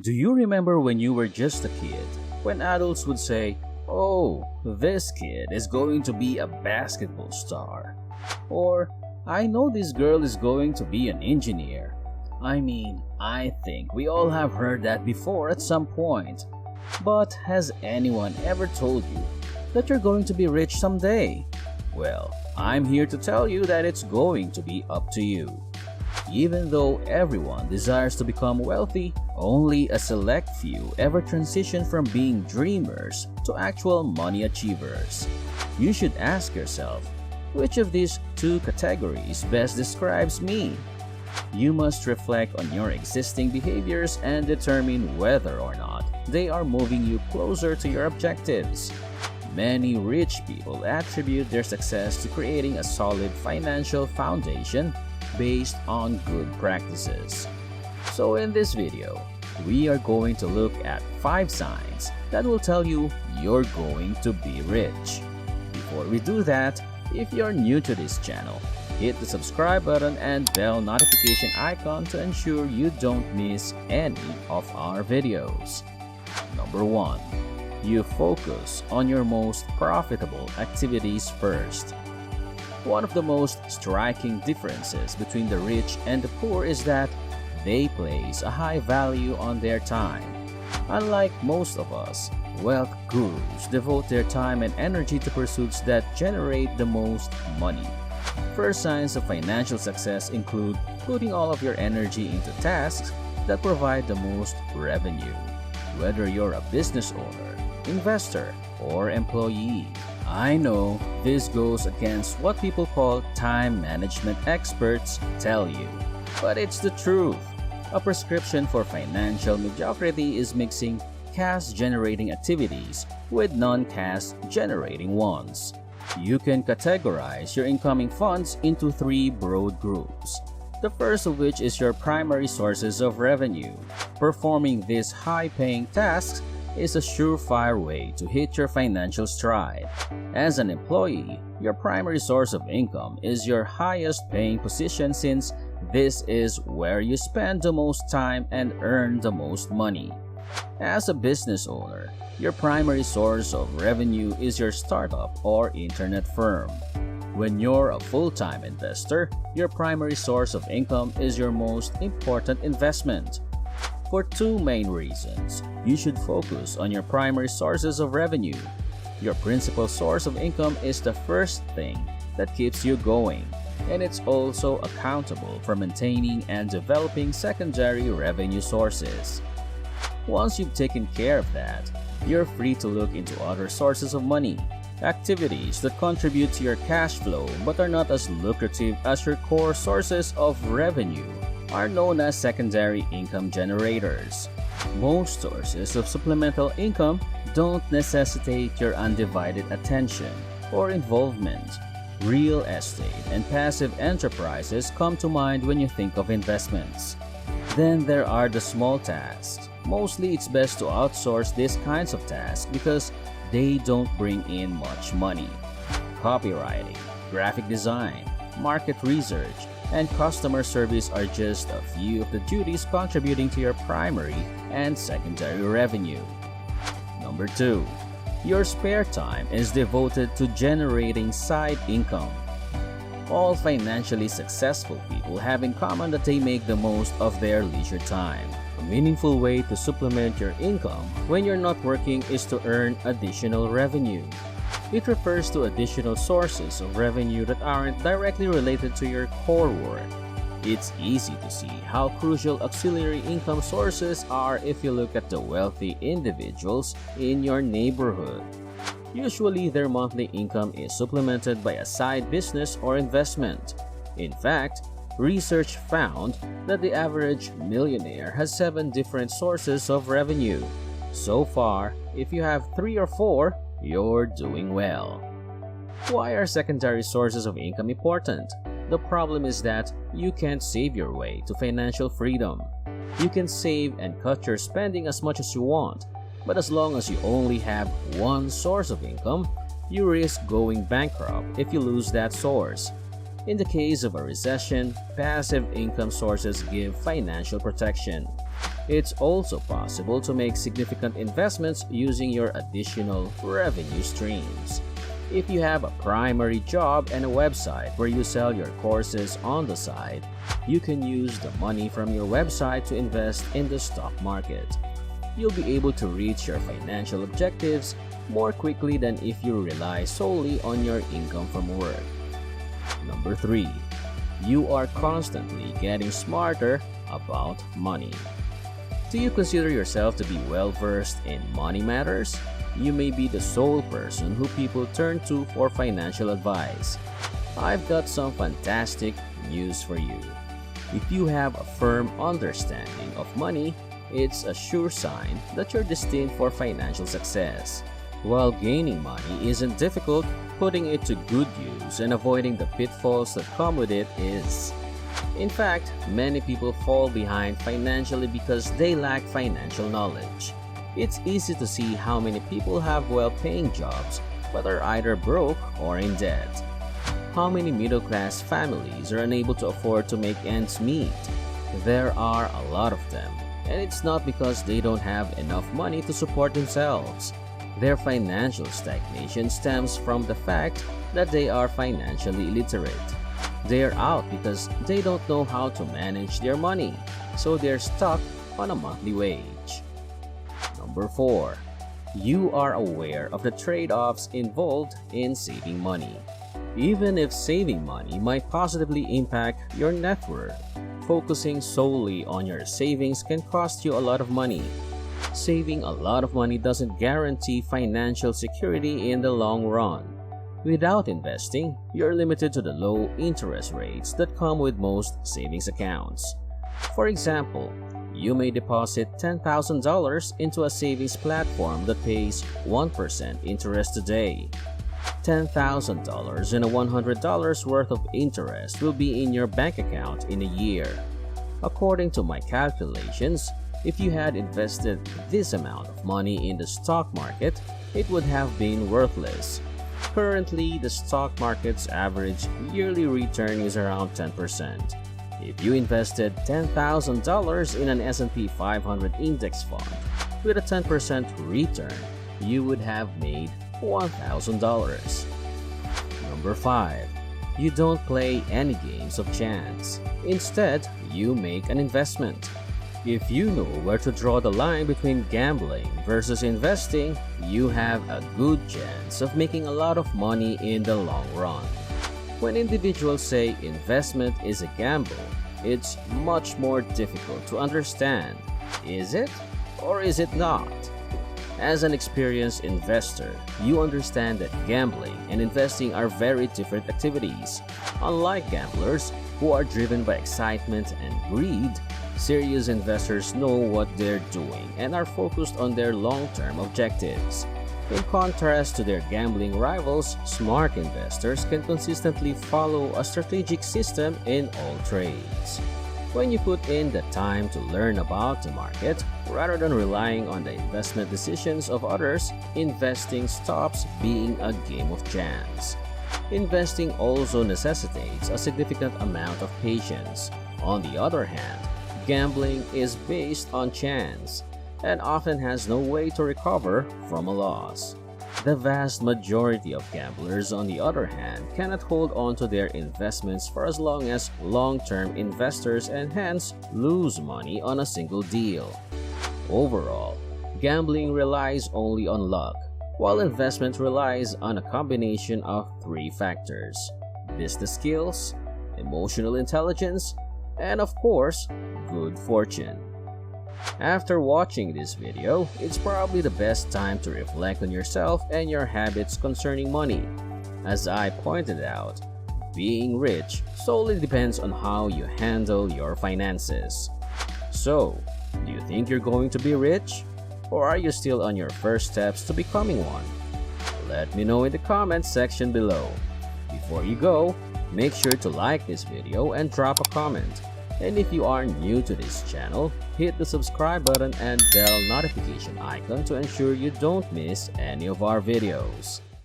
Do you remember when you were just a kid, when adults would say, "Oh, this kid is going to be a basketball star," or "I know this girl is going to be an engineer"? I think we all have heard that before at some point. But has anyone ever told you that you're going to be rich someday? Well, I'm here to tell you that it's going to be up to you. Even though everyone desires to become wealthy, only a select few ever transition from being dreamers to actual money achievers. You should ask yourself, which of these two categories best describes me? You must reflect on your existing behaviors and determine whether or not they are moving you closer to your objectives. Many rich people attribute their success to creating a solid financial foundation based on good practices. So in this video, we are going to look at 5 signs that will tell you you're going to be rich. Before we do that, if you're new to this channel, hit the subscribe button and bell notification icon to ensure you don't miss any of our videos. Number 1. You focus on your most profitable activities first. One of the most striking differences between the rich and the poor is that they place a high value on their time. Unlike most of us, wealth gurus devote their time and energy to pursuits that generate the most money. First signs of financial success include putting all of your energy into tasks that provide the most revenue. Whether you're a business owner, investor, or employee, I know this goes against what people call time management experts tell you, but it's the truth. A prescription for financial mediocrity is mixing cash-generating activities with non-cash-generating ones. You can categorize your incoming funds into 3 broad groups. The first of which is your primary sources of revenue. Performing these high-paying tasks is a surefire way to hit your financial stride. As an employee, your primary source of income is your highest paying position since this is where you spend the most time and earn the most money. As a business owner, your primary source of revenue is your startup or internet firm. When you're a full-time investor, your primary source of income is your most important investment. For 2 main reasons, you should focus on your primary sources of revenue. Your principal source of income is the first thing that keeps you going, and it's also accountable for maintaining and developing secondary revenue sources. Once you've taken care of that, you're free to look into other sources of money. Activities that contribute to your cash flow but are not as lucrative as your core sources of revenue are known as secondary income generators. Most sources of supplemental income don't necessitate your undivided attention or involvement. Real estate and passive enterprises come to mind when you think of investments. Then there are the small tasks. Mostly it's best to outsource these kinds of tasks because they don't bring in much money. Copywriting, graphic design, market research, and customer service are just a few of the duties contributing to your primary and secondary revenue. Number 2. Your spare time is devoted to generating side income. All financially successful people have in common that they make the most of their leisure time. A meaningful way to supplement your income when you're not working is to earn additional revenue. It refers to additional sources of revenue that aren't directly related to your core work. It's easy to see how crucial auxiliary income sources are if you look at the wealthy individuals in your neighborhood. Usually, their monthly income is supplemented by a side business or investment. In fact, research found that the average millionaire has 7 different sources of revenue. So far, if you have 3 or 4, you're doing well. Why are secondary sources of income important? The problem is that you can't save your way to financial freedom. You can save and cut your spending as much as you want, but as long as you only have one source of income, you risk going bankrupt if you lose that source. In the case of a recession, passive income sources give financial protection. It's also possible to make significant investments using your additional revenue streams. If you have a primary job and a website where you sell your courses on the side, you can use the money from your website to invest in the stock market. You'll be able to reach your financial objectives more quickly than if you rely solely on your income from work. Number 3. You are constantly getting smarter about money. Do you consider yourself to be well-versed in money matters? You may be the sole person who people turn to for financial advice. I've got some fantastic news for you. If you have a firm understanding of money, it's a sure sign that you're destined for financial success. While gaining money isn't difficult, putting it to good use and avoiding the pitfalls that come with it is. In fact, many people fall behind financially because they lack financial knowledge. It's easy to see how many people have well-paying jobs but are either broke or in debt. How many middle-class families are unable to afford to make ends meet? There are a lot of them, and it's not because they don't have enough money to support themselves. Their financial stagnation stems from the fact that they are financially illiterate. They are out because they don't know how to manage their money, so they're stuck on a monthly wage. Number 4. You are aware of the trade-offs involved in saving money. Even if saving money might positively impact your net worth, focusing solely on your savings can cost you a lot of money. Saving a lot of money doesn't guarantee financial security in the long run. Without investing, you're limited to the low interest rates that come with most savings accounts. For example, you may deposit $10,000 into a savings platform that pays 1% interest today. $10,000 and $100 worth of interest will be in your bank account in a year. According to my calculations, if you had invested this amount of money in the stock market, it would have been worthless. Currently, the stock market's average yearly return is around 10%. If you invested $10,000 in an S&P 500 index fund with a 10% return, you would have made $1,000. Number 5. You don't play any games of chance. Instead, you make an investment. If you know where to draw the line between gambling versus investing, you have a good chance of making a lot of money in the long run. When individuals say investment is a gamble, it's much more difficult to understand. Is it or is it not? As an experienced investor, you understand that gambling and investing are very different activities. Unlike gamblers, who are driven by excitement and greed, serious investors know what they're doing and are focused on their long-term objectives. In contrast to their gambling rivals, smart investors can consistently follow a strategic system in all trades. When you put in the time to learn about the market, rather than relying on the investment decisions of others, investing stops being a game of chance. Investing also necessitates a significant amount of patience. On the other hand, gambling is based on chance and often has no way to recover from a loss. The vast majority of gamblers, on the other hand, cannot hold on to their investments for as long as long-term investors and hence lose money on a single deal. Overall, gambling relies only on luck, while investment relies on a combination of 3 factors: business skills, emotional intelligence, and of course, good fortune. After watching this video, it's probably the best time to reflect on yourself and your habits concerning money. As I pointed out, being rich solely depends on how you handle your finances. So, do you think you're going to be rich? Or are you still on your first steps to becoming one? Let me know in the comments section below. Before you go, make sure to like this video and drop a comment. And if you are new to this channel, hit the subscribe button and bell notification icon to ensure you don't miss any of our videos.